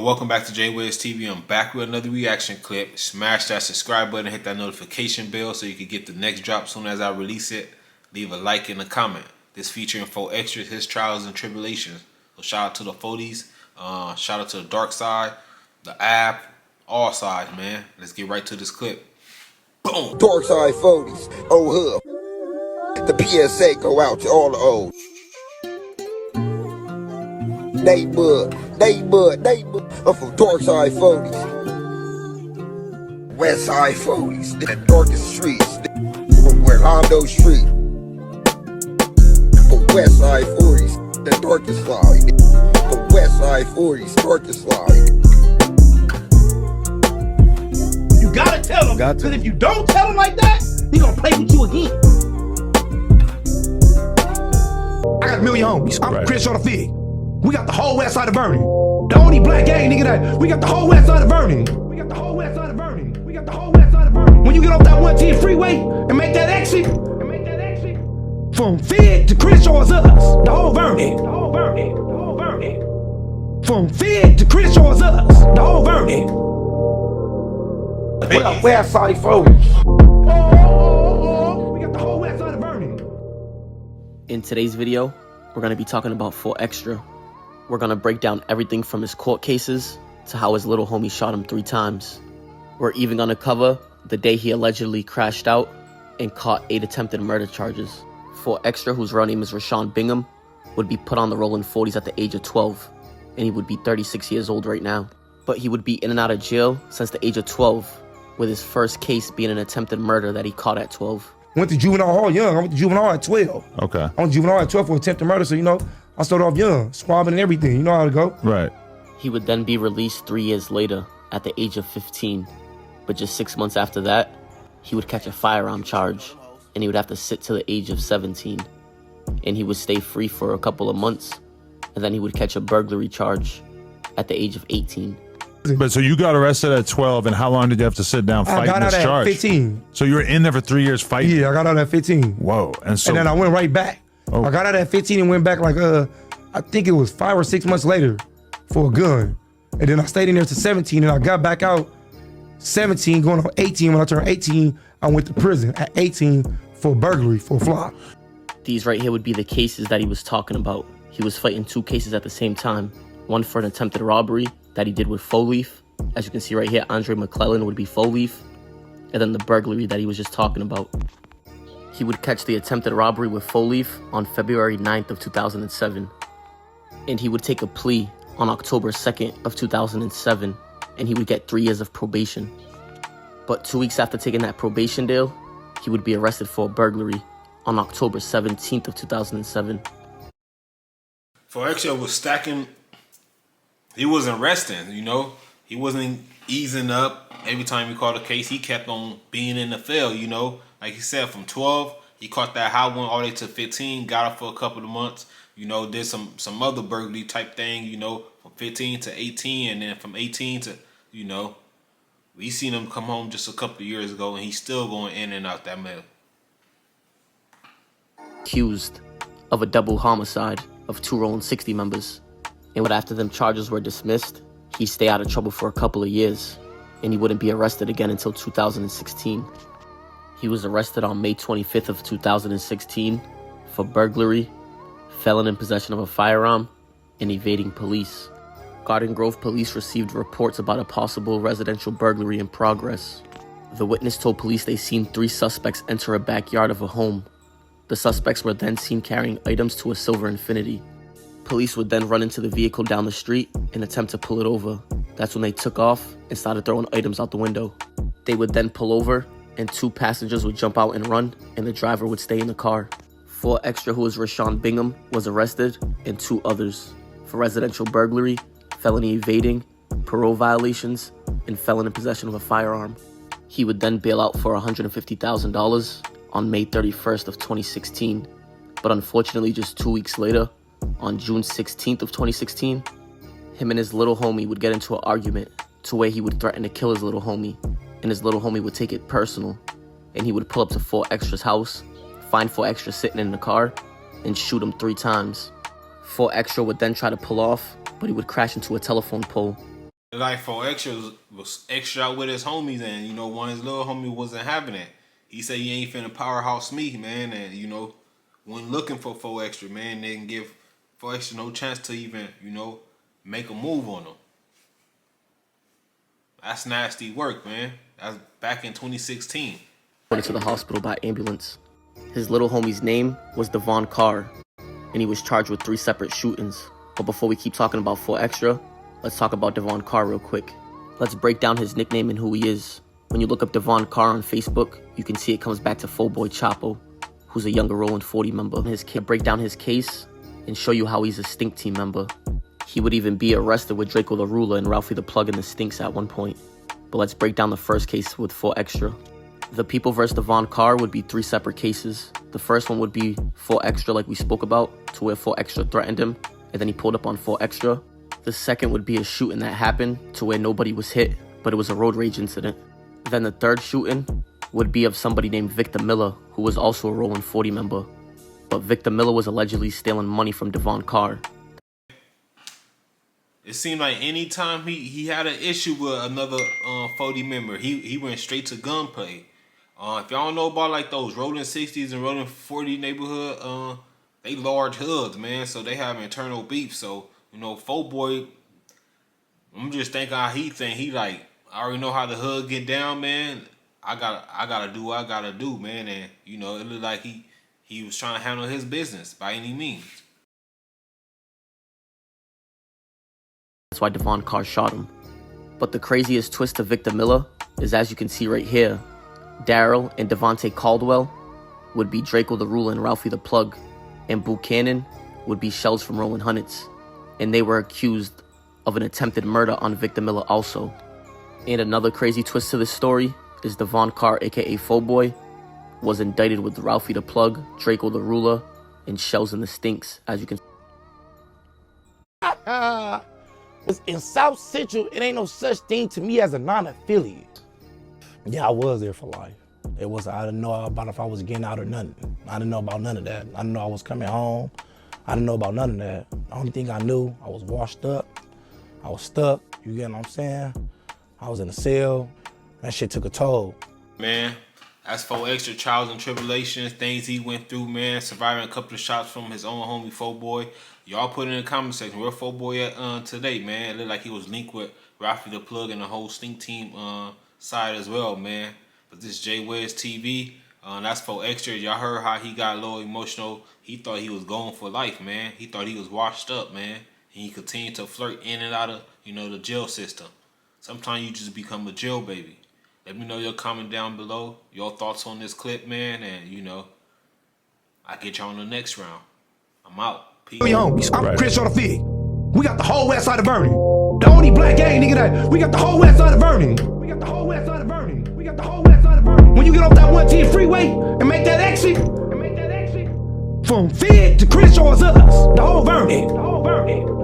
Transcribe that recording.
Welcome back to JWiz TV. I'm back with another reaction clip. Smash that subscribe button, hit that notification bell so you can get the next drop soon as I release it. Leave a like and a comment. This featuring 4 extras, his trials and tribulations. So shout out to the 40s, shout out to the Darkside, the app, all sides, man. Let's get right to this clip. Boom! Darkside 40s, oh hub. The PSA go out to all the O's. They bud. I'm from Darkside 40s. Westside 40s, the darkest streets. From where Hondo Street. From Westside 40s, the darkest line. From Westside 40s, darkest line. You gotta tell him, because if you don't tell him like that, he gonna play with you again. I got a million homies. I'm Crenshaw the Fig. We got the whole west side of Vernon. The only black gang nigga that we got the whole west side of Vernon. We got the whole west side of Vernon. We got the whole west side of Vernon. When you get off that 110 freeway and make that exit, from Fig to Crenshaw is us. The whole Vernon. From Fig to Crenshaw is us. The whole Vernon. What up, west side folks? We got the whole west side of Vernon. In today's video, we're going to be talking about 4 Extra. We're going to break down everything from his court cases to how his little homie shot him 3 times. We're even going to cover the day he allegedly crashed out and caught 8 attempted murder charges. 4 Extra, whose real name is Rashawn Bingham, would be put on the roll in 40s at the age of 12, and he would be 36 years old right now. But he would be in and out of jail since the age of 12, with his first case being an attempted murder that he caught at 12. Went to juvenile hall young. I went to juvenile at 12. Okay. I went to juvenile at 12 for attempted murder, so, you know, I started off young, squabbing and everything. You know how to go. Right. He would then be released 3 years later at the age of 15. But just 6 months after that, he would catch a firearm charge, and he would have to sit to the age of 17. And he would stay free for a couple of months, and then he would catch a burglary charge at the age of 18. But so you got arrested at 12, and how long did you have to sit down fighting I got this out charge? at 15. So you were in there for 3 years fighting? Yeah, I got out at 15. Whoa. And then I went right back. Oh. I got out at 15 and went back like, I think it was 5 or 6 months later for a gun. And then I stayed in there to 17, and I got back out 17, going on 18. When I turned 18, I went to prison at 18 for burglary, for a flop. These right here would be the cases that he was talking about. He was fighting 2 cases at the same time. One for an attempted robbery that he did with Faux Leaf. As you can see right here, Andre McClellan would be Faux Leaf. And then the burglary that he was just talking about. He would catch the attempted robbery with Faux Leaf on February 9th of 2007. And he would take a plea on October 2nd of 2007. And he would get 3 years of probation. But 2 weeks after taking that probation deal, he would be arrested for a burglary on October 17th of 2007. 4 Extra was stacking. He wasn't resting, you know. He wasn't easing up. Every time he caught a case, he kept on being in the field, you know. Like he said, from 12, he caught that high one all the way to 15, got up for a couple of months, you know, did some other burglary type thing, you know, from 15 to 18, and then from 18 to, you know, we seen him come home just a couple of years ago, and he's still going in and out that mill. Accused of a double homicide of 2 Rolling 60 members. And after them charges were dismissed, he'd stay out of trouble for a couple of years, and he wouldn't be arrested again until 2016. He was arrested on May 25th of 2016 for burglary, felon in possession of a firearm, and evading police. Garden Grove police received reports about a possible residential burglary in progress. The witness told police they seen 3 suspects enter a backyard of a home. The suspects were then seen carrying items to a silver Infiniti. Police would then run into the vehicle down the street and attempt to pull it over. That's when they took off and started throwing items out the window. They would then pull over, and 2 passengers would jump out and run, and the driver would stay in the car. 4 Extra, who was Rashawn Bingham, was arrested, and 2 others for residential burglary, felony evading, parole violations, and felon in possession of a firearm. He would then bail out for $150,000 on May 31st of 2016. But unfortunately, just 2 weeks later, on June 16th of 2016, him and his little homie would get into an argument to where he would threaten to kill his little homie, and his little homie would take it personal, and he would pull up to 4 Extra's house, find 4 Extra sitting in the car, and shoot him 3 times. 4 Extra would then try to pull off, but he would crash into a telephone pole, Like 4Extra was extra out with his homies, and one of his little homie wasn't having it. He said he ain't finna powerhouse me, man, and when looking for 4Extra, man, they didn't give 4Extra no chance to even make a move on him. That's nasty work, man. That's back in 2016. Went to the hospital by ambulance. His little homie's name was Devon Carr, and he was charged with 3 separate shootings. But before we keep talking about 4Extra, let's talk about Devon Carr real quick. Let's break down his nickname and who he is. When you look up Devon Carr on Facebook, you can see it comes back to Boy Chapo, who's a younger Rolling 40 member. Break down his case and show you how he's a Stink Team member. He would even be arrested with Draco the Ruler and Ralphie the Plug in the Stinks at one point. But let's break down the first case with 4Extra. The People vs. Devon Carr would be 3 separate cases. The first one would be 4Extra, like we spoke about, to where 4Extra threatened him, and then he pulled up on 4Extra. The second would be a shooting that happened to where nobody was hit, but it was a road rage incident. Then the third shooting would be of somebody named Victor Miller, who was also a Rolling 40 member. But Victor Miller was allegedly stealing money from Devon Carr. It seemed like anytime he had an issue with another 40 member, he went straight to gunplay. If y'all don't know about like those Rolling 60s and Rolling 40 neighborhood, they large hoods, man, so they have internal beef. So, 4Boy, I'm just thinking how he think. He like, I already know how the hood get down, man. I gotta do what I gotta do, man. And, it looked like he was trying to handle his business by any means. That's why Devon Carr shot him. But the craziest twist to Victor Miller is, as you can see right here, Daryl and Devontae Caldwell would be Draco the Ruler and Ralphie the Plug, and Buchanan would be Shells from Rolling Hundreds, and they were accused of an attempted murder on Victor Miller also. And another crazy twist to this story is Devon Carr, aka 4Boy, was indicted with Ralphie the Plug, Draco the Ruler, and Shells in the Stinks, as you can In South Central, it ain't no such thing to me as a non-affiliate. Yeah, I was there for life. It was, I didn't know about if I was getting out or nothing. I didn't know about none of that. I didn't know I was coming home. I didn't know about none of that. The only thing I knew, I was washed up. I was stuck, you get what I'm saying? I was in a cell. That shit took a toll. Man, that's 4Extra trials and tribulations, things he went through, man. Surviving a couple of shots from his own homie 4Boy. Y'all put in the comment section where 4Boy at today, man. It looked like he was linked with Ralphie the Plug and the whole Stink Team side as well, man. But this J Wes TV, that's 4Extra. Y'all heard how he got a little emotional. He thought he was going for life, man. He thought he was washed up, man. And he continued to flirt in and out of, the jail system. Sometimes you just become a jail baby. Let me know your comment down below, your thoughts on this clip, man. And, I'll get y'all on the next round. I'm out. Peace. I'm Crenshaw the Fig. We got the whole west side of Vernon. The only black gang, nigga, that we got the whole west side of Vernon. We got the whole west side of Vernon. We got the whole west side of Vernon. When you get off that 110 freeway and make that exit, from Fig to Crenshaw is us. The whole Vernon. The whole Vernon.